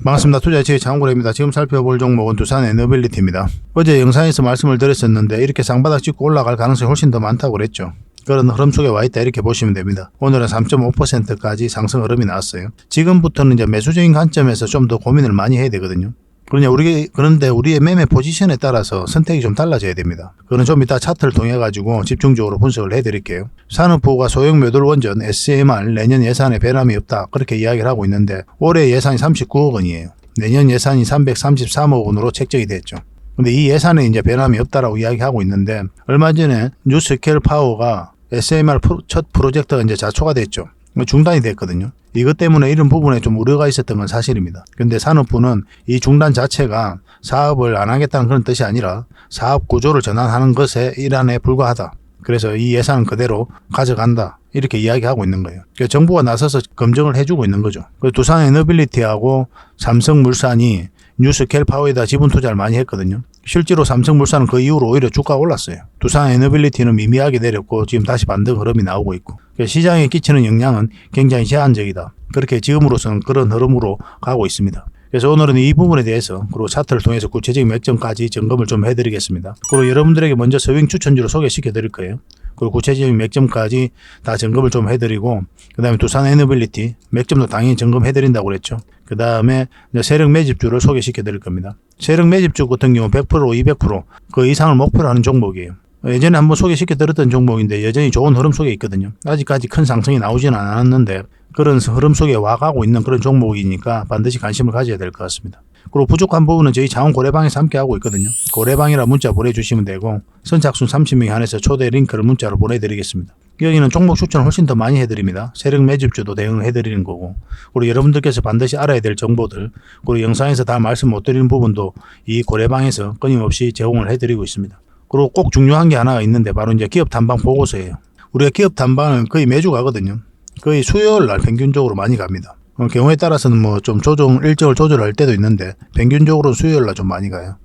반갑습니다. 투자의 장군입니다. 지금 살펴볼 종목은 두산 에너빌리티입니다. 어제 영상에서 말씀을 드렸었는데 이렇게 쌍바닥 찍고 올라갈 가능성이 훨씬 더 많다고 그랬죠. 그런 흐름 속에 와 있다 이렇게 보시면 됩니다. 오늘은 3.5%까지 상승 흐름이 나왔어요. 지금부터는 이제 매수적인 관점에서 좀 더 고민을 많이 해야 되거든요. 그런데 우리의 매매 포지션에 따라서 선택이 좀 달라져야 됩니다. 그건 좀 이따 차트를 통해 가지고 집중적으로 분석을 해드릴게요. 산업부가 소형 묘돌 원전 SMR 내년 예산에 변함이 없다 그렇게 이야기를 하고 있는데 올해 예산이 39억 원이에요. 내년 예산이 333억 원으로 책정이 됐죠. 근데 이 예산에 이제 변함이 없다라고 이야기하고 있는데 얼마 전에 뉴스케일 파워가 SMR 첫 프로젝트가 이제 자초가 됐죠. 중단이 됐거든요. 이것 때문에 이런 부분에 좀 우려가 있었던 건 사실입니다. 근데 산업부는 이 중단 자체가 사업을 안 하겠다는 그런 뜻이 아니라 사업 구조를 전환하는 것에 일환에 불과하다. 그래서 이 예산은 그대로 가져간다. 이렇게 이야기하고 있는 거예요. 그러니까 정부가 나서서 검증을 해주고 있는 거죠. 두산 에너빌리티하고 삼성물산이 뉴스케일 파워에다 지분 투자를 많이 했거든요. 실제로 삼성물산은 그 이후로 오히려 주가가 올랐어요. 두산 에너빌리티는 미미하게 내렸고 지금 다시 반등 흐름이 나오고 있고 시장에 끼치는 영향은 굉장히 제한적이다. 그렇게 지금으로서는 그런 흐름으로 가고 있습니다. 그래서 오늘은 이 부분에 대해서 그리고 차트를 통해서 구체적인 맥점까지 점검을 좀 해드리겠습니다. 그리고 여러분들에게 먼저 서윙 추천주를 소개시켜 드릴 거예요. 그리고 구체적인 맥점까지 다 점검을 좀 해드리고 그 다음에 두산 에너빌리티 맥점도 당연히 점검해드린다고 그랬죠. 그 다음에 세력 매집주를 소개시켜 드릴 겁니다. 세력 매집주 같은 경우 100%, 200% 그 이상을 목표로 하는 종목이에요. 예전에 한번 소개시켜 드렸던 종목인데 여전히 좋은 흐름 속에 있거든요. 아직까지 큰 상승이 나오지는 않았는데 그런 흐름 속에 와가고 있는 그런 종목이니까 반드시 관심을 가져야 될 것 같습니다. 그리고 부족한 부분은 저희 자원 고래방에서 함께 하고 있거든요. 고래방이라 문자 보내주시면 되고 선착순 30명 한해서 초대 링크를 문자로 보내드리겠습니다. 여기는 종목 추천을 훨씬 더 많이 해드립니다. 세력 매집주도 대응해드리는 거고 그리고 여러분들께서 반드시 알아야 될 정보들 그리고 영상에서 다 말씀 못 드리는 부분도 이 고래방에서 끊임없이 제공을 해드리고 있습니다. 그리고 꼭 중요한 게 하나가 있는데 바로 이제 기업 탐방 보고서예요. 우리가 기업 탐방은 거의 매주 가거든요. 거의 수요일 날 평균적으로 많이 갑니다. 경우에 따라서는 뭐 좀 일정을 조절할 때도 있는데 평균적으로 수요일 날 좀 많이 가요.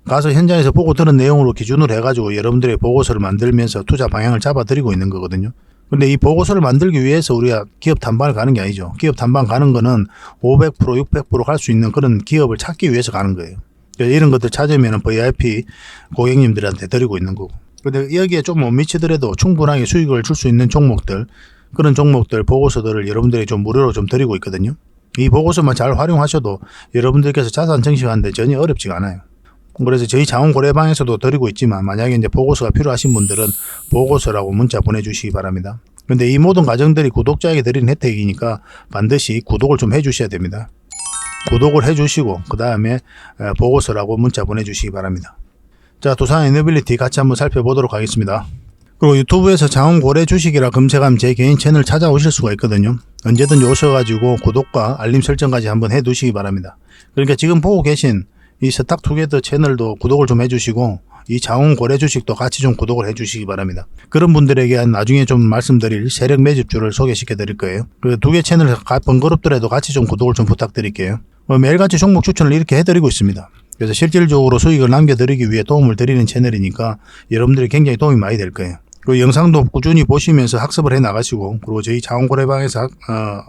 가서 현장에서 보고 들은 내용으로 기준으로 해가지고 여러분들의 보고서를 만들면서 투자 방향을 잡아드리고 있는 거거든요. 근데 이 보고서를 만들기 위해서 우리가 기업 탐방을 가는 게 아니죠. 기업 탐방 가는 거는 500%, 600% 갈 수 있는 그런 기업을 찾기 위해서 가는 거예요. 이런 것들 찾으면 VIP 고객님들한테 드리고 있는 거고. 근데 여기에 좀 못 미치더라도 충분하게 수익을 줄 수 있는 종목들 그런 종목들 보고서들을 여러분들이 좀 무료로 좀 드리고 있거든요. 이 보고서만 잘 활용하셔도 여러분들께서 자산 증식하는데 전혀 어렵지가 않아요. 그래서 저희 자원 고래방에서도 드리고 있지만 만약에 이제 보고서가 필요하신 분들은 보고서라고 문자 보내주시기 바랍니다. 근데 이 모든 과정들이 구독자에게 드리는 혜택이니까 반드시 구독을 좀 해주셔야 됩니다. 구독을 해주시고 그 다음에 보고서라고 문자 보내주시기 바랍니다. 자, 두산 에너빌리티 같이 한번 살펴보도록 하겠습니다. 그리고 유튜브에서 장원고래 주식이라 검색하면 제 개인 채널 찾아오실 수가 있거든요. 언제든지 오셔가지고 구독과 알림 설정까지 한번 해두시기 바랍니다. 그러니까 지금 보고 계신 이 스탁투게더 채널도 구독을 좀 해주시고 이 장원고래 주식도 같이 좀 구독을 해주시기 바랍니다. 그런 분들에게 나중에 좀 말씀드릴 세력 매집주를 소개시켜 드릴 거예요. 그 두 개 채널 번거롭더라도 같이 좀 구독을 좀 부탁드릴게요. 매일같이 종목 추천을 이렇게 해드리고 있습니다. 그래서 실질적으로 수익을 남겨드리기 위해 도움을 드리는 채널이니까 여러분들이 굉장히 도움이 많이 될 거예요. 그 영상도 꾸준히 보시면서 학습을 해 나가시고 그리고 저희 자원고래방에서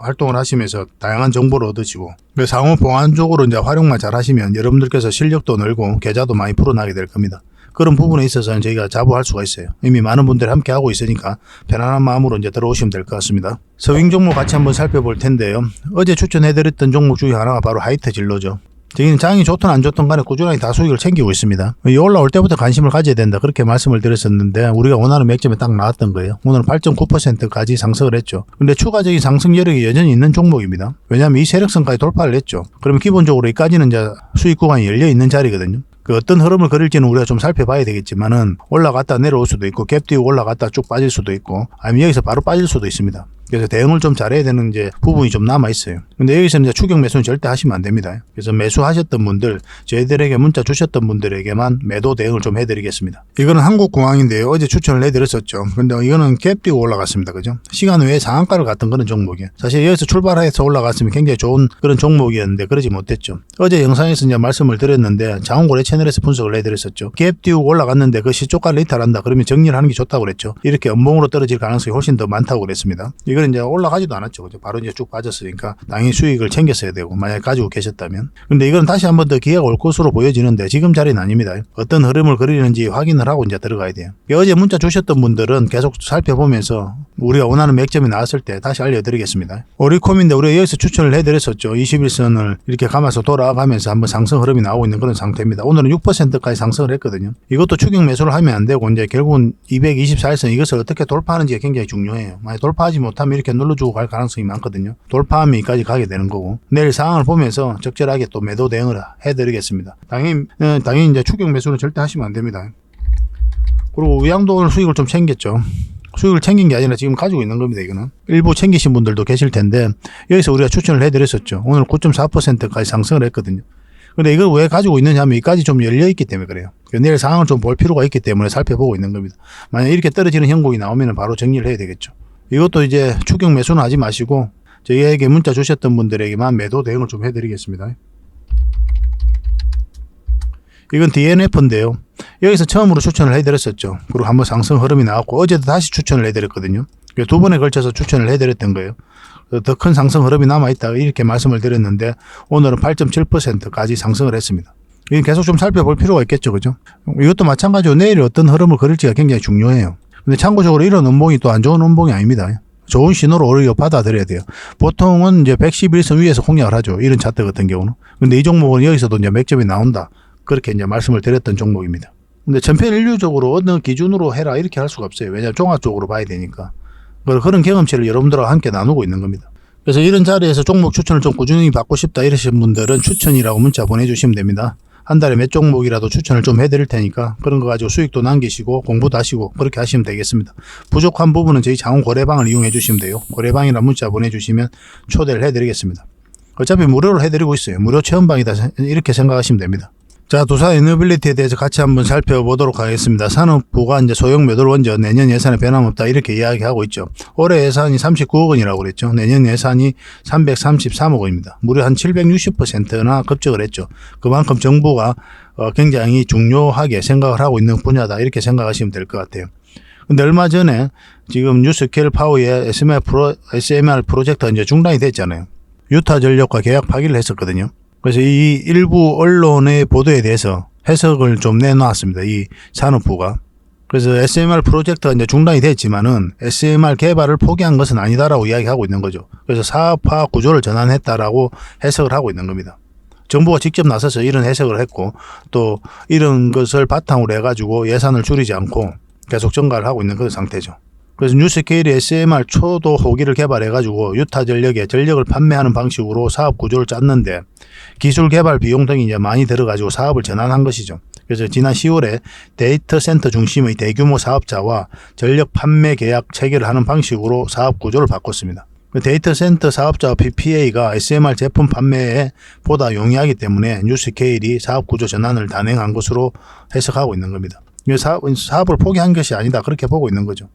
활동을 하시면서 다양한 정보를 얻으시고 상호 보안적으로 이제 활용만 잘 하시면 여러분들께서 실력도 늘고 계좌도 많이 풀어나게 될 겁니다. 그런 부분에 있어서는 저희가 자부할 수가 있어요. 이미 많은 분들이 함께 하고 있으니까 편안한 마음으로 이제 들어오시면 될 것 같습니다. 서윙 종목 같이 한번 살펴볼 텐데요. 어제 추천해드렸던 종목 중에 하나가 바로 하이트 진로죠. 저희는 장이 좋든 안 좋든 간에 꾸준하게 다 수익을 챙기고 있습니다. 이 올라올 때부터 관심을 가져야 된다 그렇게 말씀을 드렸었는데 우리가 원하는 맥점에 딱 나왔던 거예요. 오늘은 8.9%까지 상승을 했죠. 근데 추가적인 상승 여력이 여전히 있는 종목입니다. 왜냐하면 이 세력선까지 돌파를 했죠. 그러면 기본적으로 여기까지는 이제 수익 구간이 열려 있는 자리거든요. 그 어떤 흐름을 그릴지는 우리가 좀 살펴봐야 되겠지만은 올라갔다 내려올 수도 있고 갭 띄우고 올라갔다 쭉 빠질 수도 있고 아니면 여기서 바로 빠질 수도 있습니다. 그래서 대응을 좀 잘해야 되는 이제 부분이 좀 남아 있어요. 근데 여기서는 이제 추격 매수는 절대 하시면 안 됩니다. 그래서 매수하셨던 분들, 저희들에게 문자 주셨던 분들에게만 매도 대응을 좀 해드리겠습니다. 이거는 한국공항인데요. 어제 추천을 해드렸었죠. 근데 이거는 갭 띄고 올라갔습니다. 그죠? 시간 외에 상한가를 갔던 그런 종목이에요. 사실 여기서 출발해서 올라갔으면 굉장히 좋은 그런 종목이었는데 그러지 못했죠. 어제 영상에서 이제 말씀을 드렸는데 장원고래 채널에서 분석을 해드렸었죠. 갭 띄우고 올라갔는데 그 시초가를 이탈한다. 그러면 정리를 하는 게 좋다고 그랬죠. 이렇게 연봉으로 떨어질 가능성이 훨씬 더 많다고 그랬습니다. 이건 이제 올라가지도 않았죠. 그죠? 바로 이제 쭉 빠졌으니까 당연히 수익을 챙겼어야 되고, 만약에 가지고 계셨다면. 근데 이건 다시 한번 더 기회가 올 것으로 보여지는데 지금 자리는 아닙니다. 어떤 흐름을 그리는지 확인을 하고 이제 들어가야 돼요. 어제 문자 주셨던 분들은 계속 살펴보면서 우리가 원하는 맥점이 나왔을 때 다시 알려드리겠습니다. 오리콤인데 우리가 여기서 추천을 해드렸었죠. 21선을 이렇게 감아서 돌아가면서 한번 상승 흐름이 나오고 있는 그런 상태입니다. 오늘은 6%까지 상승을 했거든요. 이것도 추격 매수를 하면 안 되고 이제 결국은 224일선 이것을 어떻게 돌파하는지가 굉장히 중요해요. 만약 돌파하지 못하면 이렇게 눌러주고 갈 가능성이 많거든요. 돌파하면 여기까지 가게 되는 거고, 내일 상황을 보면서 적절하게 또 매도 대응을 해드리겠습니다. 당연히 이제 추격 매수는 절대 하시면 안 됩니다. 그리고 우양도 오늘 수익을 좀 챙겼죠. 수익을 챙긴 게 아니라 지금 가지고 있는 겁니다. 이거는 일부 챙기신 분들도 계실 텐데, 여기서 우리가 추천을 해드렸었죠. 오늘 9.4%까지 상승을 했거든요. 근데 이걸 왜 가지고 있느냐 하면 여기까지 좀 열려있기 때문에 그래요. 내일 상황을 좀 볼 필요가 있기 때문에 살펴보고 있는 겁니다. 만약 이렇게 떨어지는 형국이 나오면 바로 정리를 해야 되겠죠. 이것도 이제 추격 매수는 하지 마시고 저희에게 문자 주셨던 분들에게만 매도 대응을 좀 해드리겠습니다. 이건 DNF인데요. 여기서 처음으로 추천을 해드렸었죠. 그리고 한번 상승 흐름이 나왔고, 어제도 다시 추천을 해드렸거든요. 두 번에 걸쳐서 추천을 해드렸던 거예요. 더 큰 상승 흐름이 남아있다 이렇게 말씀을 드렸는데, 오늘은 8.7%까지 상승을 했습니다. 이건 계속 좀 살펴볼 필요가 있겠죠. 그죠? 이것도 마찬가지로 내일 어떤 흐름을 그릴지가 굉장히 중요해요. 근데 참고적으로 이런 음봉이 또 안 좋은 음봉이 아닙니다. 좋은 신호로 오히려 받아들여야 돼요. 보통은 이제 111선 위에서 공략을 하죠. 이런 차트 같은 경우는. 근데 이 종목은 여기서도 이제 맥점이 나온다. 그렇게 이제 말씀을 드렸던 종목입니다. 근데 전편일류적으로 어느 기준으로 해라 이렇게 할 수가 없어요. 왜냐하면 종합적으로 봐야 되니까. 그런 경험치를 여러분들과 함께 나누고 있는 겁니다. 그래서 이런 자리에서 종목 추천을 좀 꾸준히 받고 싶다 이러신 분들은 추천이라고 문자 보내주시면 됩니다. 한 달에 몇 종목이라도 추천을 좀 해드릴 테니까 그런 거 가지고 수익도 남기시고 공부도 하시고 그렇게 하시면 되겠습니다. 부족한 부분은 저희 장원 고래방을 이용해 주시면 돼요. 고래방이라 문자 보내주시면 초대를 해드리겠습니다. 어차피 무료로 해드리고 있어요. 무료 체험방이다 이렇게 생각하시면 됩니다. 자, 두산 에너빌리티에 대해서 같이 한번 살펴보도록 하겠습니다. 산업부가 이제 소형 매도를 원전 내년 예산에 변함없다 이렇게 이야기하고 있죠. 올해 예산이 39억 원이라고 그랬죠. 내년 예산이 333억 원입니다. 무려 한 760%나 급증을 했죠. 그만큼 정부가 굉장히 중요하게 생각을 하고 있는 분야다 이렇게 생각하시면 될 것 같아요. 근데 얼마 전에 지금 뉴스케일 파워의 SMR 프로젝트가 이제 중단이 됐잖아요. 유타 전력과 계약 파기를 했었거든요. 그래서 이 일부 언론의 보도에 대해서 해석을 좀 내놨습니다. 이 산업부가. 그래서 SMR 프로젝트가 이제 중단이 됐지만은 SMR 개발을 포기한 것은 아니다라고 이야기하고 있는 거죠. 그래서 사업화 구조를 전환했다라고 해석을 하고 있는 겁니다. 정부가 직접 나서서 이런 해석을 했고 또 이런 것을 바탕으로 해가지고 예산을 줄이지 않고 계속 증가를 하고 있는 그런 상태죠. 그래서 뉴스케일이 SMR 초도 호기를 개발해가지고 유타 전력에 전력을 판매하는 방식으로 사업 구조를 짰는데 기술 개발 비용 등이 이제 많이 들어가지고 사업을 전환한 것이죠. 그래서 지난 10월에 데이터 센터 중심의 대규모 사업자와 전력 판매 계약 체결을 하는 방식으로 사업 구조를 바꿨습니다. 데이터 센터 사업자와 PPA가 SMR 제품 판매에 보다 용이하기 때문에 뉴스케일이 사업 구조 전환을 단행한 것으로 해석하고 있는 겁니다. 사업을 포기한 것이 아니다 그렇게 보고 있는 거죠.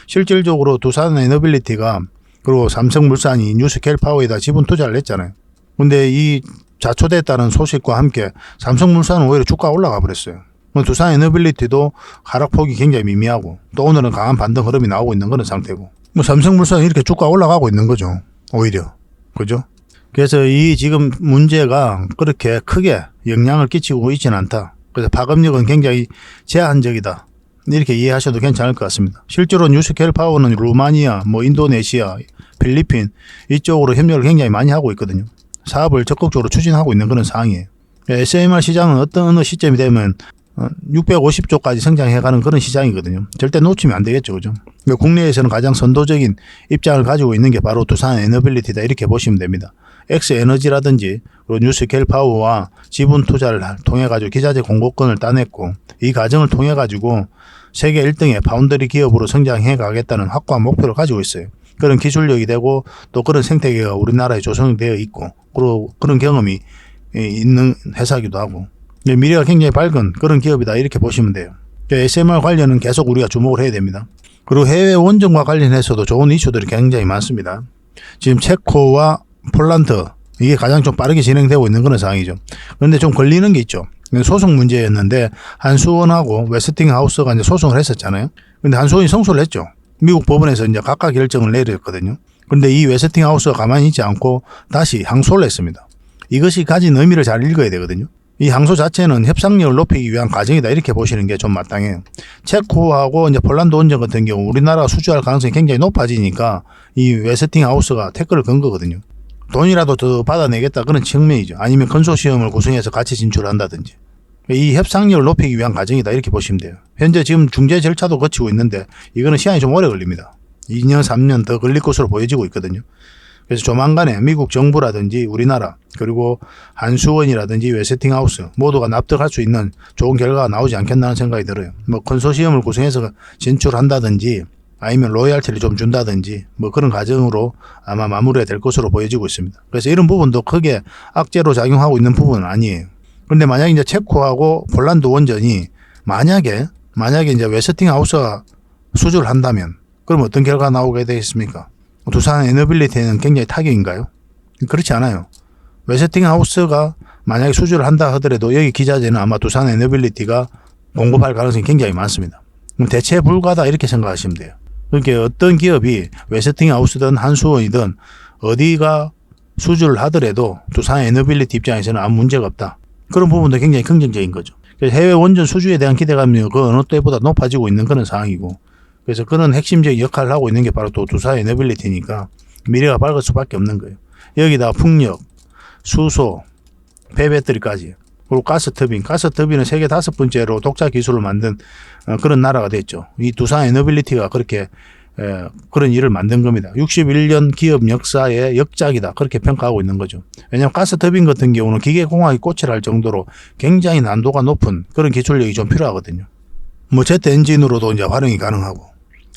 실질적으로 두산 에너빌리티가 그리고 삼성물산이 뉴스케일 파워에다 지분 투자를 했잖아요. 근데 이 자초됐다는 소식과 함께 삼성물산은 오히려 주가가 올라가 버렸어요. 두산 에너빌리티도 하락폭이 굉장히 미미하고 또 오늘은 강한 반등 흐름이 나오고 있는 그런 상태고 삼성물산은 이렇게 주가가 올라가고 있는 거죠. 오히려. 그죠? 그래서 이 지금 문제가 그렇게 크게 영향을 끼치고 있지는 않다. 그래서 파급력은 굉장히 제한적이다. 이렇게 이해하셔도 괜찮을 것 같습니다. 실제로 뉴스케일 파워는 루마니아, 인도네시아, 필리핀 이쪽으로 협력을 굉장히 많이 하고 있거든요. 사업을 적극적으로 추진하고 있는 그런 상황이에요. SMR 시장은 어느 시점이 되면 650조까지 성장해가는 그런 시장이거든요. 절대 놓치면 안 되겠죠. 그죠? 국내에서는 가장 선도적인 입장을 가지고 있는 게 바로 두산 에너빌리티다 이렇게 보시면 됩니다. 엑스에너지라든지 뉴스케일 파워와 지분 투자를 통해 가지고 기자재 공급권을 따냈고 이 과정을 통해 가지고 세계 1등의 파운드리 기업으로 성장해 가겠다는 확고한 목표를 가지고 있어요. 그런 기술력이 되고 또 그런 생태계가 우리나라에 조성되어 있고 그리고 그런 경험이 있는 회사이기도 하고 미래가 굉장히 밝은 그런 기업이다 이렇게 보시면 돼요. SMR 관련은 계속 우리가 주목을 해야 됩니다. 그리고 해외 원전과 관련해서도 좋은 이슈들이 굉장히 많습니다. 지금 체코와 폴란드 이게 가장 좀 빠르게 진행되고 있는 그런 상황이죠. 그런데 좀 걸리는 게 있죠. 소송 문제였는데 한수원하고 웨스팅하우스가 이제 소송을 했었잖아요. 근데 한수원이 성소를 했죠. 미국 법원에서 이제 각각 결정을 내렸거든요. 그런데 이 웨스팅하우스가 가만히 있지 않고 다시 항소를 했습니다. 이것이 가진 의미를 잘 읽어야 되거든요. 이 항소 자체는 협상력을 높이기 위한 과정이다 이렇게 보시는 게 좀 마땅해요. 체코하고 이제 폴란드 원전 같은 경우 우리나라가 수주할 가능성이 굉장히 높아지니까 이 웨스팅하우스가 태클을 건 거거든요. 돈이라도 더 받아내겠다 그런 측면이죠. 아니면 컨소시엄을 구성해서 같이 진출한다든지. 이 협상력을 높이기 위한 과정이다 이렇게 보시면 돼요. 현재 지금 중재 절차도 거치고 있는데 이거는 시간이 좀 오래 걸립니다. 2년 3년 더 걸릴 것으로 보여지고 있거든요. 그래서 조만간에 미국 정부라든지 우리나라 그리고 한수원이라든지 웨스팅하우스 모두가 납득할 수 있는 좋은 결과가 나오지 않겠나 하는 생각이 들어요. 뭐 컨소시엄을 구성해서 진출한다든지 아니면 로열티를 좀 준다든지 뭐 그런 과정으로 아마 마무리가 될 것으로 보여지고 있습니다. 그래서 이런 부분도 크게 악재로 작용하고 있는 부분은 아니에요. 그런데 만약에 이제 체코하고 폴란드 원전이 만약에 이제 웨스팅하우스가 수주를 한다면 그럼 어떤 결과가 나오게 되겠습니까? 두산 에너빌리티는 굉장히 타격인가요? 그렇지 않아요. 웨스팅하우스가 만약에 수주를 한다 하더라도 여기 기자재는 아마 두산 에너빌리티가 공급할 가능성이 굉장히 많습니다. 그럼 대체 불가다 이렇게 생각하시면 돼요. 그러니까 어떤 기업이 웨스팅하우스든 한수원이든 어디가 수주를 하더라도 두산 에너빌리티 입장에서는 아무 문제가 없다. 그런 부분도 굉장히 긍정적인 거죠. 그래서 해외 원전 수주에 대한 기대감이 그 어느 때보다 높아지고 있는 그런 상황이고 그래서 그런 핵심적인 역할을 하고 있는 게 바로 또 두산 에너빌리티니까 미래가 밝을 수밖에 없는 거예요. 여기다 풍력, 수소, 폐배터리까지 그리고 가스터빈은 세계 5번째로 독자 기술을 만든 그런 나라가 됐죠. 이 두산 에너빌리티가 그렇게 그런 일을 만든 겁니다. 61년 기업 역사의 역작이다 그렇게 평가하고 있는 거죠. 왜냐하면 가스터빈 같은 경우는 기계공학이 꽃이랄 정도로 굉장히 난도가 높은 그런 기술력이 좀 필요하거든요. 뭐 제트 엔진으로도 이제 활용이 가능하고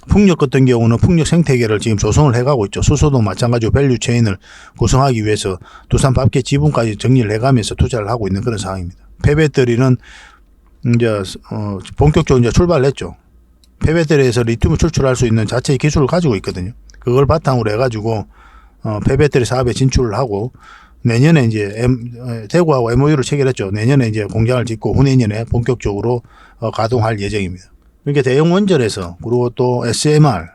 풍력 같은 경우는 풍력 생태계를 지금 조성을 해가고 있죠. 수소도 마찬가지로 밸류 체인을 구성하기 위해서 두산 밥계 지분까지 정리를 해가면서 투자를 하고 있는 그런 상황입니다. 폐배터리는 이제 본격적으로 이제 출발을 했죠. 폐배터리에서 리튬을 출출할 수 있는 자체의 기술을 가지고 있거든요. 그걸 바탕으로 해가지고 폐배터리 사업에 진출을 하고 내년에 이제 대구하고 MOU를 체결했죠. 내년에 이제 공장을 짓고 후내년에 본격적으로 가동할 예정입니다. 그러니까 대형 원전에서 그리고 또 SMR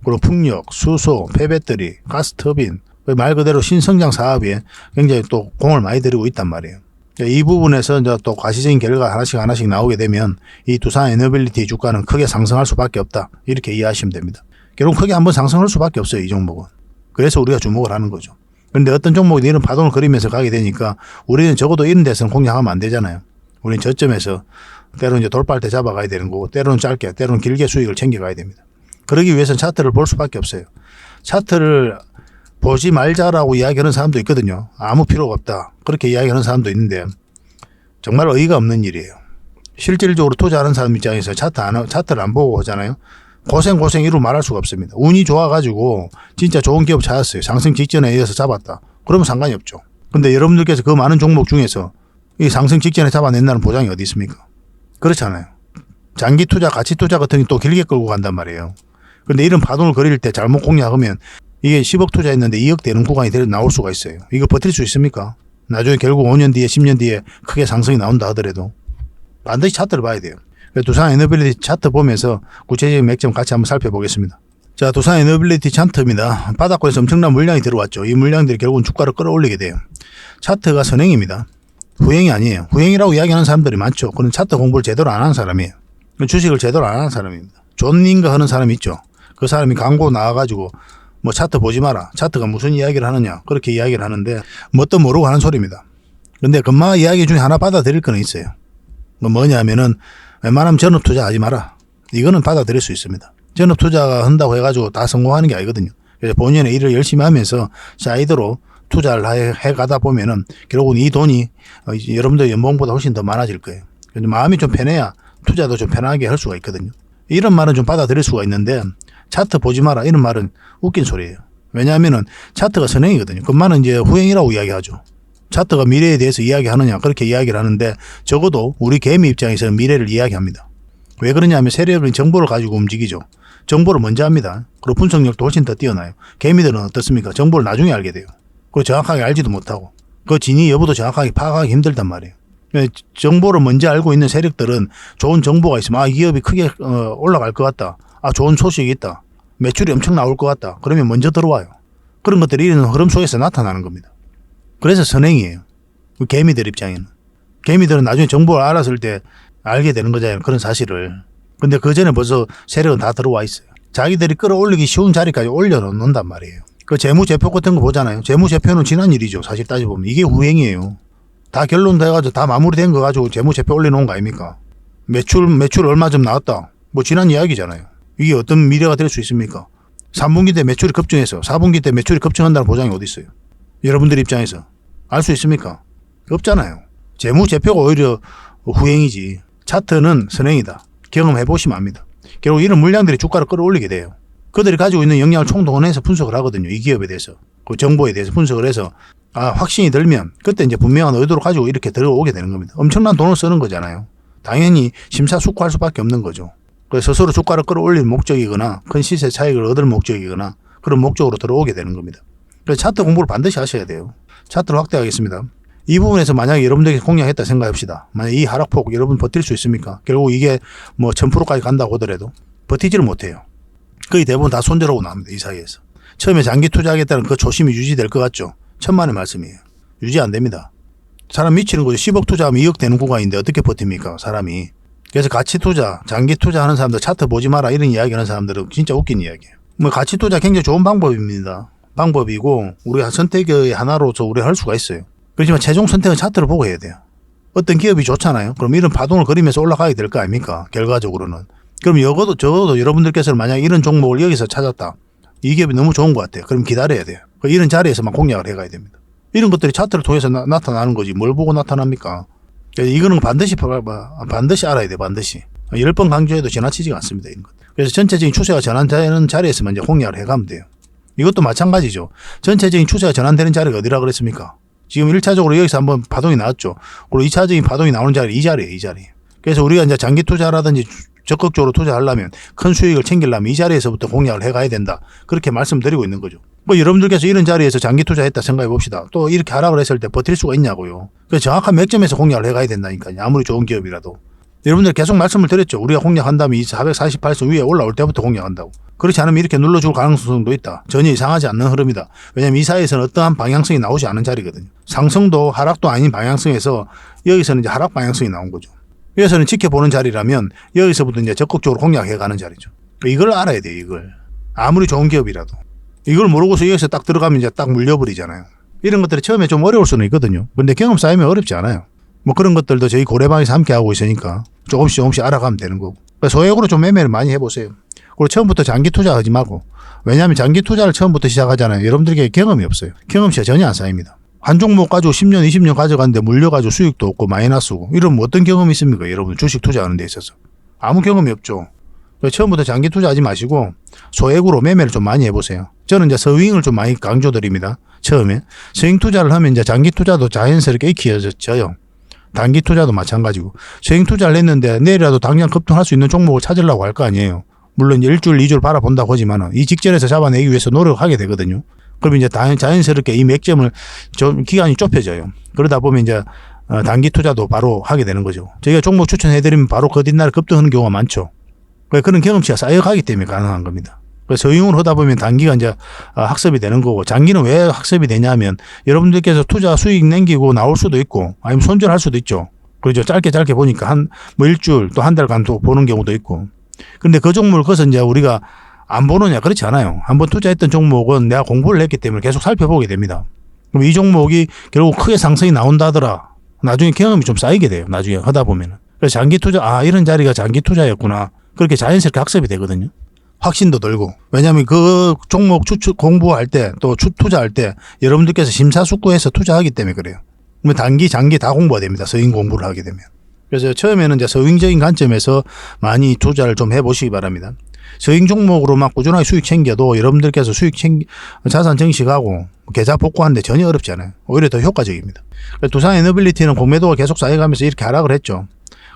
그리고 풍력, 수소, 폐배터리, 가스터빈 말 그대로 신성장 사업에 굉장히 또 공을 많이 들이고 있단 말이에요. 이 부분에서 이제 또 과시적인 결과가 하나씩 나오게 되면 이 두산 에너빌리티 주가는 크게 상승할 수밖에 없다 이렇게 이해하시면 됩니다. 결국 크게 한번 상승할 수밖에 없어요. 이 종목은. 그래서 우리가 주목을 하는 거죠. 그런데 어떤 종목이 이런 파동을 그리면서 가게 되니까 우리는 적어도 이런 데서는 공략하면 안 되잖아요. 우리는 저점에서 때로는 이제 돌발 때 잡아가야 되는 거고 때로는 짧게 때로는 길게 수익을 챙겨가야 됩니다. 그러기 위해서는 차트를 볼 수밖에 없어요. 차트를 보지 말자라고 이야기하는 사람도 있거든요. 아무 필요가 없다. 그렇게 이야기하는 사람도 있는데 정말 어이가 없는 일이에요. 실질적으로 투자하는 사람 입장에서 차트를 안 보고 하잖아요. 고생 이루 말할 수가 없습니다. 운이 좋아가지고 진짜 좋은 기업 찾았어요. 상승 직전에 이어서 잡았다. 그러면 상관이 없죠. 근데 여러분들께서 그 많은 종목 중에서 이 상승 직전에 잡아낸다는 보장이 어디 있습니까? 그렇잖아요. 장기 투자, 가치 투자 같은 게 또 길게 끌고 간단 말이에요. 그런데 이런 파동을 그릴 때 잘못 공략하면 이게 10억 투자했는데 2억 되는 구간이 나올 수가 있어요. 이거 버틸 수 있습니까? 나중에 결국 5년 뒤에 10년 뒤에 크게 상승이 나온다 하더라도 반드시 차트를 봐야 돼요. 두산 에너빌리티 차트 보면서 구체적인 맥점 같이 한번 살펴보겠습니다. 자, 두산 에너빌리티 차트입니다. 바닥권에서 엄청난 물량이 들어왔죠. 이 물량들이 결국은 주가를 끌어올리게 돼요. 차트가 선행입니다. 후행이 아니에요. 후행이라고 이야기하는 사람들이 많죠. 그런 차트 공부를 제대로 안 하는 사람이에요. 주식을 제대로 안 하는 사람입니다. 존인가 하는 사람이 있죠. 그 사람이 광고 나와가지고 뭐 차트 보지 마라. 차트가 무슨 이야기를 하느냐. 그렇게 이야기를 하는데 뭣도 모르고 하는 소리입니다. 근데 금방 이야기 중에 하나 받아들일 거는 있어요. 뭐냐면은 웬만하면 전업 투자하지 마라. 이거는 받아들일 수 있습니다. 전업 투자가 한다고 해가지고 다 성공하는 게 아니거든요. 그래서 본인의 일을 열심히 하면서 사이드로 투자를 해가다 보면은 결국은 이 돈이 여러분들 연봉보다 훨씬 더 많아질 거예요. 근데 마음이 좀 편해야 투자도 좀 편하게 할 수가 있거든요. 이런 말은 좀 받아들일 수가 있는데 차트 보지 마라 이런 말은 웃긴 소리예요. 왜냐하면은 차트가 선행이거든요. 그만은 이제 후행이라고 이야기하죠. 차트가 미래에 대해서 이야기하느냐 그렇게 이야기를 하는데 적어도 우리 개미 입장에서는 미래를 이야기합니다. 왜 그러냐면 세력은 정보를 가지고 움직이죠. 정보를 먼저 합니다. 그리고 분석력도 훨씬 더 뛰어나요. 개미들은 어떻습니까? 정보를 나중에 알게 돼요. 그리고 정확하게 알지도 못하고 그 진위 여부도 정확하게 파악하기 힘들단 말이에요. 정보를 먼저 알고 있는 세력들은 좋은 정보가 있으면 이 기업이 크게 올라갈 것 같다. 좋은 소식이 있다. 매출이 엄청 나올 것 같다. 그러면 먼저 들어와요. 그런 것들이 이런 흐름 속에서 나타나는 겁니다. 그래서 선행이에요. 그 개미들 입장에는. 개미들은 나중에 정보를 알았을 때 알게 되는 거잖아요. 그런 사실을. 근데 그 전에 벌써 세력은 다 들어와 있어요. 자기들이 끌어올리기 쉬운 자리까지 올려놓는단 말이에요. 그 재무제표 같은 거 보잖아요. 재무제표는 지난 일이죠. 사실 따져보면. 이게 후행이에요. 다 결론돼가지고 다 마무리된 거 가지고 재무제표 올려놓은 거 아닙니까? 매출 얼마 좀 나왔다. 뭐 지난 이야기잖아요. 이게 어떤 미래가 될 수 있습니까? 3분기 때 매출이 급증해서 4분기 때 매출이 급증한다는 보장이 어디 있어요? 여러분들 입장에서 알 수 있습니까? 없잖아요. 재무제표가 오히려 후행이지. 차트는 선행이다. 경험해 보시면 압니다. 결국 이런 물량들이 주가를 끌어올리게 돼요. 그들이 가지고 있는 역량을 총동원해서 분석을 하거든요. 이 기업에 대해서. 그 정보에 대해서 분석을 해서 확신이 들면 그때 이제 분명한 의도를 가지고 이렇게 들어오게 되는 겁니다. 엄청난 돈을 쓰는 거잖아요. 당연히 심사숙고할 수밖에 없는 거죠. 그래서 스스로 주가를 끌어올릴 목적이거나 큰 시세 차익을 얻을 목적이거나 그런 목적으로 들어오게 되는 겁니다. 그래서 차트 공부를 반드시 하셔야 돼요. 차트를 확대하겠습니다. 이 부분에서 만약에 여러분들이 공략했다 생각합시다. 만약 이 하락폭 여러분 버틸 수 있습니까? 결국 이게 뭐 1000%까지 간다고 하더라도 버티지를 못해요. 거의 대부분 다 손절하고 나옵니다. 이 사이에서. 처음에 장기 투자하겠다는 그 조심이 유지될 것 같죠? 천만의 말씀이에요. 유지 안 됩니다. 사람 미치는 거죠. 10억 투자하면 2억 되는 구간인데 어떻게 버팁니까? 사람이. 그래서 가치 투자, 장기 투자하는 사람들 차트 보지 마라 이런 이야기 하는 사람들은 진짜 웃긴 이야기예요. 뭐 가치 투자 굉장히 좋은 방법입니다. 방법이고 우리가 선택의 하나로서 우리가 할 수가 있어요. 그렇지만 최종 선택은 차트를 보고 해야 돼요. 어떤 기업이 좋잖아요. 그럼 이런 파동을 그리면서 올라가게 될 거 아닙니까? 결과적으로는. 그럼 적어도 여러분들께서는 만약 이런 종목을 여기서 찾았다. 이 기업이 너무 좋은 것 같아요. 그럼 기다려야 돼요. 이런 자리에서만 공략을 해가야 됩니다. 이런 것들이 차트를 통해서 나타나는 거지 뭘 보고 나타납니까? 이거는 반드시 알아야 돼요. 반드시. 10번 강조해도 지나치지가 않습니다. 이런 것. 그래서 전체적인 추세가 전환되는 자리에서만 이제 공략을 해가면 돼요. 이것도 마찬가지죠. 전체적인 추세가 전환되는 자리가 어디라 그랬습니까? 지금 1차적으로 여기서 한번 파동이 나왔죠. 그리고 2차적인 파동이 나오는 자리 이 자리예요. 이 자리. 그래서 우리가 이제 장기 투자라든지 적극적으로 투자하려면 큰 수익을 챙기려면 이 자리에서부터 공략을 해가야 된다. 그렇게 말씀드리고 있는 거죠. 뭐 여러분들께서 이런 자리에서 장기 투자했다 생각해 봅시다. 또 이렇게 하락을 했을 때 버틸 수가 있냐고요. 그래서 정확한 맥점에서 공략을 해가야 된다니까요. 아무리 좋은 기업이라도. 여러분들 계속 말씀을 드렸죠. 우리가 공략한다면 이 448선 위에 올라올 때부터 공략한다고. 그렇지 않으면 이렇게 눌러줄 가능성도 있다. 전혀 이상하지 않는 흐름이다. 왜냐하면 이 사이에서는 어떠한 방향성이 나오지 않은 자리거든요. 상승도 하락도 아닌 방향성에서 여기서는 이제 하락 방향성이 나온 거죠. 여기서는 지켜보는 자리라면 여기서부터 이제 적극적으로 공략해가는 자리죠. 이걸 알아야 돼요. 이걸. 아무리 좋은 기업이라도. 이걸 모르고서 여기서 딱 들어가면 이제 딱 물려버리잖아요. 이런 것들이 처음에 좀 어려울 수는 있거든요. 근데 경험 쌓이면 어렵지 않아요. 뭐 그런 것들도 저희 고래방에서 함께 하고 있으니까 조금씩 알아가면 되는 거고. 소액으로 좀 매매를 많이 해보세요. 그리고 처음부터 장기 투자하지 말고. 왜냐하면 장기 투자를 처음부터 시작하잖아요. 여러분들에게 경험이 없어요. 경험치가 전혀 안 쌓입니다. 한 종목 가지고 10년, 20년 가져갔는데 물려가지고 수익도 없고 마이너스고. 이러면 어떤 경험이 있습니까? 여러분 주식 투자하는 데 있어서. 아무 경험이 없죠. 처음부터 장기 투자하지 마시고 소액으로 매매를 좀 많이 해보세요. 저는 이제 서윙을 좀 많이 강조드립니다. 처음에. 서윙 투자를 하면 이제 장기 투자도 자연스럽게 익혀져요. 단기 투자도 마찬가지고. 서윙 투자를 했는데 내일이라도 당장 급등할 수 있는 종목을 찾으려고 할 거 아니에요. 물론 일주일, 2주를 바라본다고 하지만 이 직전에서 잡아내기 위해서 노력하게 되거든요. 그럼 이제 자연스럽게 이 맥점을 좀 기간이 좁혀져요. 그러다 보면 이제 단기 투자도 바로 하게 되는 거죠. 저희가 종목 추천해드리면 바로 그 뒷날에 급등하는 경우가 많죠. 그런 경험치가 쌓여가기 때문에 가능한 겁니다. 그래서 서윙으로 하다 보면 단기가 이제 학습이 되는 거고, 장기는 왜 학습이 되냐면 여러분들께서 투자 수익 남기고 나올 수도 있고 아니면 손절할 수도 있죠. 그렇죠. 짧게 보니까 뭐 일주일 또 한 달간 또 보는 경우도 있고. 근데 그 종목을 그래서 이제 우리가 안 보느냐? 그렇지 않아요. 한번 투자했던 종목은 내가 공부를 했기 때문에 계속 살펴보게 됩니다. 그럼 이 종목이 결국 크게 상승이 나온다더라. 나중에 경험이 좀 쌓이게 돼요. 나중에 하다 보면은. 그래서 장기 투자, 이런 자리가 장기 투자였구나. 그렇게 자연스럽게 학습이 되거든요. 확신도 들고. 왜냐하면 그 종목 공부할 때 또 투자할 때 여러분들께서 심사숙고해서 투자하기 때문에 그래요. 그러면 단기, 장기 다 공부가 됩니다. 서윙 공부를 하게 되면. 그래서 처음에는 이제 서윙적인 관점에서 많이 투자를 좀 해보시기 바랍니다. 서윙 종목으로만 꾸준하게 수익 챙겨도 여러분들께서 자산 증식하고 계좌 복구하는데 전혀 어렵지 않아요. 오히려 더 효과적입니다. 두산 에너빌리티는 공매도가 계속 쌓여가면서 이렇게 하락을 했죠.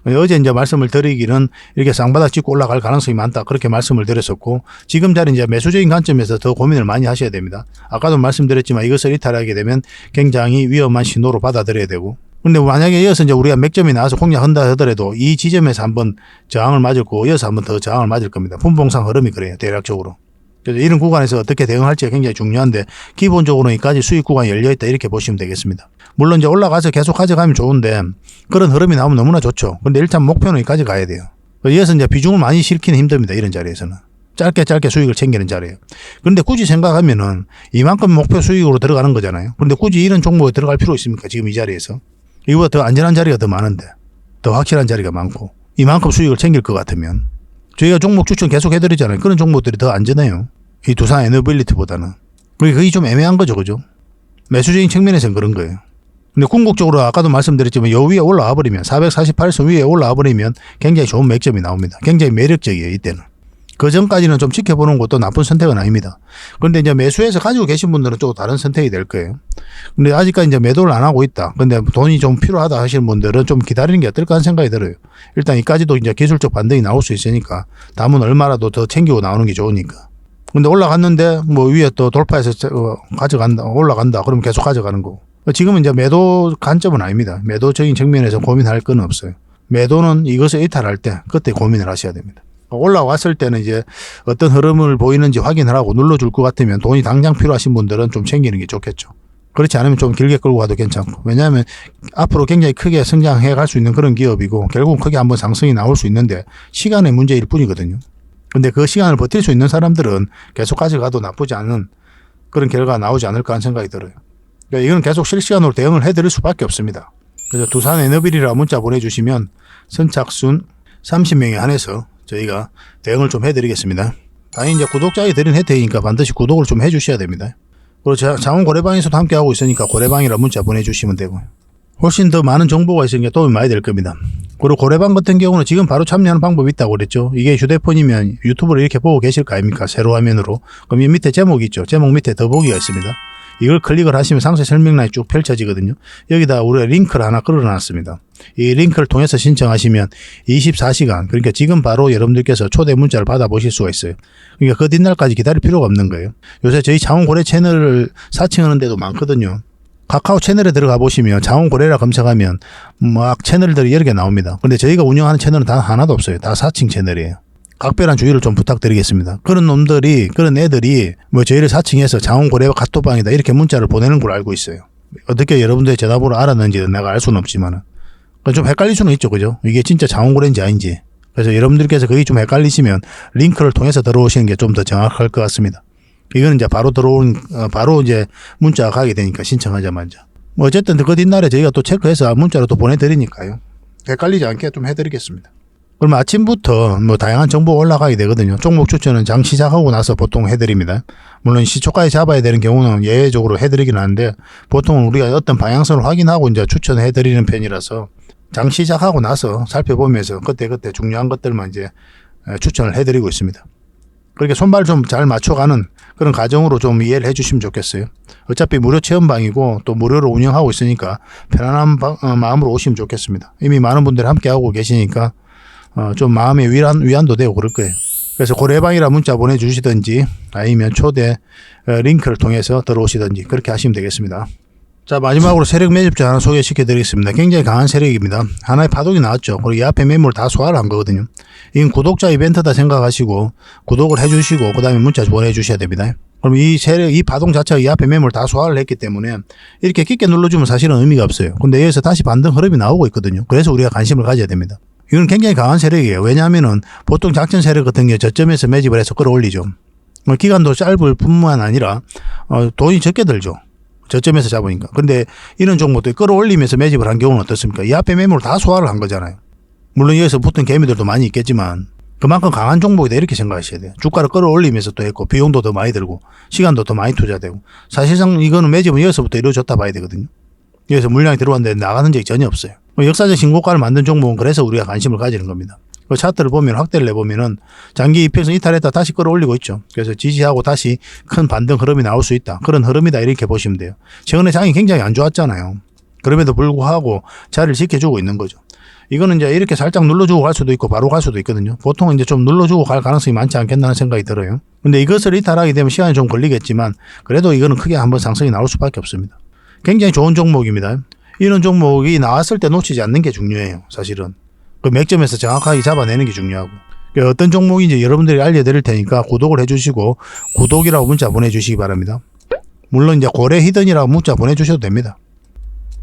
어제 이제 말씀을 드리기는 이렇게 쌍바닥 찍고 올라갈 가능성이 많다. 그렇게 말씀을 드렸었고, 지금 자리 이제 매수적인 관점에서 더 고민을 많이 하셔야 됩니다. 아까도 말씀드렸지만 이것을 이탈하게 되면 굉장히 위험한 신호로 받아들여야 되고, 근데 만약에 이어서 이제 우리가 맥점이 나와서 공략한다 하더라도 이 지점에서 한번 저항을 맞을 거고, 이어서 한번 더 저항을 맞을 겁니다. 분봉상 흐름이 그래요. 대략적으로. 그래서 이런 구간에서 어떻게 대응할지가 굉장히 중요한데 기본적으로는 이까지 수익 구간이 열려있다 이렇게 보시면 되겠습니다. 물론 이제 올라가서 계속 가져가면 좋은데 그런 흐름이 나오면 너무나 좋죠. 근데 일단 목표는 여기까지 가야 돼요. 이어서 이제 비중을 많이 실기는 힘듭니다. 이런 자리에서는. 짧게 수익을 챙기는 자리예요. 그런데 굳이 생각하면은 이만큼 목표 수익으로 들어가는 거잖아요. 그런데 굳이 이런 종목에 들어갈 필요 있습니까? 지금 이 자리에서. 이거보다 더 안전한 자리가 더 많은데 더 확실한 자리가 많고 이만큼 수익을 챙길 것 같으면 저희가 종목 추천 계속 해드리잖아요. 그런 종목들이 더 안전해요. 이 두산 에너빌리티보다는. 그게 좀 애매한 거죠. 그죠? 매수적인 측면에서는 그런 거예요. 근데 궁극적으로 아까도 말씀드렸지만 요 위에 올라와 버리면 448선 위에 올라와 버리면 굉장히 좋은 맥점이 나옵니다. 굉장히 매력적이에요. 이때는. 그 전까지는 좀 지켜보는 것도 나쁜 선택은 아닙니다. 그런데 이제 매수해서 가지고 계신 분들은 좀 다른 선택이 될 거예요. 근데 아직까지 이제 매도를 안 하고 있다. 근데 돈이 좀 필요하다 하시는 분들은 좀 기다리는 게 어떨까 하는 생각이 들어요. 일단 이까지도 이제 기술적 반등이 나올 수 있으니까 남은 얼마라도 더 챙기고 나오는 게 좋으니까. 근데 올라갔는데 뭐 위에 또 돌파해서 가져간다, 올라간다. 그러면 계속 가져가는 거고. 지금은 이제 매도 관점은 아닙니다. 매도적인 측면에서 고민할 건 없어요. 매도는 이것을 이탈할 때 그때 고민을 하셔야 됩니다. 올라왔을 때는 이제 어떤 흐름을 보이는지 확인을 하고 눌러줄 것 같으면 돈이 당장 필요하신 분들은 좀 챙기는 게 좋겠죠. 그렇지 않으면 좀 길게 끌고 가도 괜찮고. 왜냐하면 앞으로 굉장히 크게 성장해 갈 수 있는 그런 기업이고 결국은 크게 한번 상승이 나올 수 있는데 시간의 문제일 뿐이거든요. 근데 그 시간을 버틸 수 있는 사람들은 계속 가져가도 나쁘지 않은 그런 결과가 나오지 않을까 하는 생각이 들어요. 그러니까 이건 계속 실시간으로 대응을 해드릴 수밖에 없습니다. 그래서 두산 에너빌이라 문자 보내주시면 선착순 30명에 한해서 저희가 대응을 좀 해드리겠습니다. 당연히 이제 구독자에 드린 혜택이니까 반드시 구독을 좀 해주셔야 됩니다. 그리고 장원 고래방에서도 함께하고 있으니까 고래방이라 문자 보내주시면 되고요. 훨씬 더 많은 정보가 있으니까 도움이 많이 될 겁니다. 그리고 고래방 같은 경우는 지금 바로 참여하는 방법이 있다고 그랬죠. 이게 휴대폰이면 유튜브를 이렇게 보고 계실 거 아닙니까? 세로 화면으로. 그럼 이 밑에 제목이 있죠. 제목 밑에 더보기가 있습니다. 이걸 클릭을 하시면 상세 설명란이 쭉 펼쳐지거든요. 여기다 우리가 링크를 하나 끌어놨습니다. 이 링크를 통해서 신청하시면 24시간, 그러니까 지금 바로 여러분들께서 초대 문자를 받아보실 수가 있어요. 그러니까 그 뒷날까지 기다릴 필요가 없는 거예요. 요새 저희 장원고래 채널을 사칭하는 데도 많거든요. 카카오 채널에 들어가 보시면 장원고래라 검색하면 막 채널들이 여러 개 나옵니다. 근데 저희가 운영하는 채널은 다 하나도 없어요. 다 사칭 채널이에요. 각별한 주의를 좀 부탁드리겠습니다. 그런 놈들이, 그런 애들이 뭐 저희를 사칭해서 장원고래와 카톡방이다 이렇게 문자를 보내는 걸 알고 있어요. 어떻게 여러분들의 전화번호 알았는지는 내가 알 수는 없지만은. 좀 헷갈릴 수는 있죠. 그죠? 이게 진짜 장원고래인지 아닌지. 그래서 여러분들께서 그게 좀 헷갈리시면 링크를 통해서 들어오시는 게 좀 더 정확할 것 같습니다. 이거는 이제 바로 이제 문자가 가게 되니까 신청하자마자. 뭐 어쨌든 그 뒷날에 저희가 또 체크해서 문자로 또 보내드리니까요. 헷갈리지 않게 좀 해드리겠습니다. 그럼 아침부터 뭐 다양한 정보가 올라가게 되거든요. 종목 추천은 장 시작하고 나서 보통 해드립니다. 물론 시초가에 잡아야 되는 경우는 예외적으로 해드리긴 하는데 보통은 우리가 어떤 방향성을 확인하고 이제 추천해드리는 편이라서 장 시작하고 나서 살펴보면서 그때그때 중요한 것들만 이제 추천을 해드리고 있습니다. 그렇게 손발 좀 잘 맞춰가는 그런 과정으로 좀 이해를 해주시면 좋겠어요. 어차피 무료 체험방이고 또 무료로 운영하고 있으니까 편안한 마음으로 오시면 좋겠습니다. 이미 많은 분들이 함께하고 계시니까 좀 마음의 위안도 되고 그럴 거예요. 그래서 고래방이라 문자 보내주시든지 아니면 초대 링크를 통해서 들어오시든지 그렇게 하시면 되겠습니다. 자, 마지막으로 세력 매집자 하나 소개시켜 드리겠습니다. 굉장히 강한 세력입니다. 하나의 파동이 나왔죠. 그리고 이 앞에 매물 다 소화를 한 거거든요. 이건 구독자 이벤트다 생각하시고 구독을 해주시고 그 다음에 문자 보내주셔야 됩니다. 그럼 이 세력, 이 파동 자체가 이 앞에 매물 다 소화를 했기 때문에 이렇게 깊게 눌러주면 사실은 의미가 없어요. 근데 여기서 다시 반등 흐름이 나오고 있거든요. 그래서 우리가 관심을 가져야 됩니다. 이건 굉장히 강한 세력이에요. 왜냐하면은 보통 작전 세력 같은 게 저점에서 매집을 해서 끌어올리죠. 기간도 짧을 뿐만 아니라 돈이 적게 들죠. 저점에서 잡으니까. 근데 이런 종목도 끌어올리면서 매집을 한 경우는 어떻습니까? 이 앞에 매물을 다 소화를 한 거잖아요. 물론 여기서 붙은 개미들도 많이 있겠지만 그만큼 강한 종목이다 이렇게 생각하셔야 돼요. 주가를 끌어올리면서 또 했고 비용도 더 많이 들고 시간도 더 많이 투자되고 사실상 이거는 매집은 여기서부터 이루어졌다 봐야 되거든요. 여기서 물량이 들어왔는데 나가는 적이 전혀 없어요. 역사적 신고가를 만든 종목은 그래서 우리가 관심을 가지는 겁니다. 그 차트를 보면 확대를 해보면은 장기 이평선 이탈했다 다시 끌어올리고 있죠. 그래서 지지하고 다시 큰 반등 흐름이 나올 수 있다. 그런 흐름이다 이렇게 보시면 돼요. 최근에 장이 굉장히 안 좋았잖아요. 그럼에도 불구하고 자리를 지켜주고 있는 거죠. 이거는 이제 이렇게 살짝 눌러주고 갈 수도 있고 바로 갈 수도 있거든요. 보통은 이제 좀 눌러주고 갈 가능성이 많지 않겠나는 생각이 들어요. 근데 이것을 이탈하게 되면 시간이 좀 걸리겠지만 그래도 이거는 크게 한번 상승이 나올 수밖에 없습니다. 굉장히 좋은 종목입니다. 이런 종목이 나왔을 때 놓치지 않는 게 중요해요. 사실은. 그 맥점에서 정확하게 잡아내는 게 중요하고 어떤 종목인지 여러분들이 알려드릴 테니까 구독을 해주시고 구독이라고 문자 보내주시기 바랍니다. 물론 이제 고래 히든이라고 문자 보내주셔도 됩니다.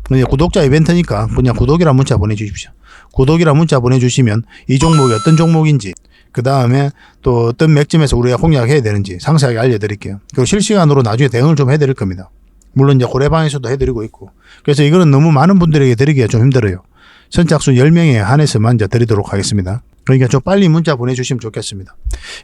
그냥 구독자 이벤트니까 그냥 구독이라고 문자 보내주십시오. 구독이라고 문자 보내주시면 이 종목이 어떤 종목인지, 그 다음에 또 어떤 맥점에서 우리가 공략해야 되는지 상세하게 알려드릴게요. 그리고 실시간으로 나중에 대응을 좀 해드릴 겁니다. 물론 이제 고래방에서도 해드리고 있고. 그래서 이거는 너무 많은 분들에게 드리기가 좀 힘들어요. 선착순 10명에 한해서만 이제 드리도록 하겠습니다. 그러니까 좀 빨리 문자 보내주시면 좋겠습니다.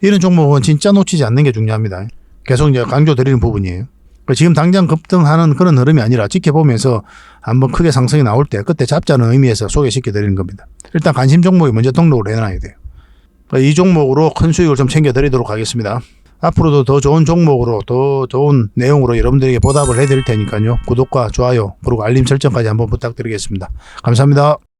이런 종목은 진짜 놓치지 않는 게 중요합니다. 계속 이제 강조 드리는 부분이에요. 지금 당장 급등하는 그런 흐름이 아니라 지켜보면서 한번 크게 상승이 나올 때 그때 잡자는 의미에서 소개시켜 드리는 겁니다. 일단 관심 종목이 먼저 등록을 해놔야 돼요. 이 종목으로 큰 수익을 좀 챙겨 드리도록 하겠습니다. 앞으로도 더 좋은 종목으로 더 좋은 내용으로 여러분들에게 보답을 해드릴 테니까요. 구독과 좋아요 그리고 알림 설정까지 한번 부탁드리겠습니다. 감사합니다.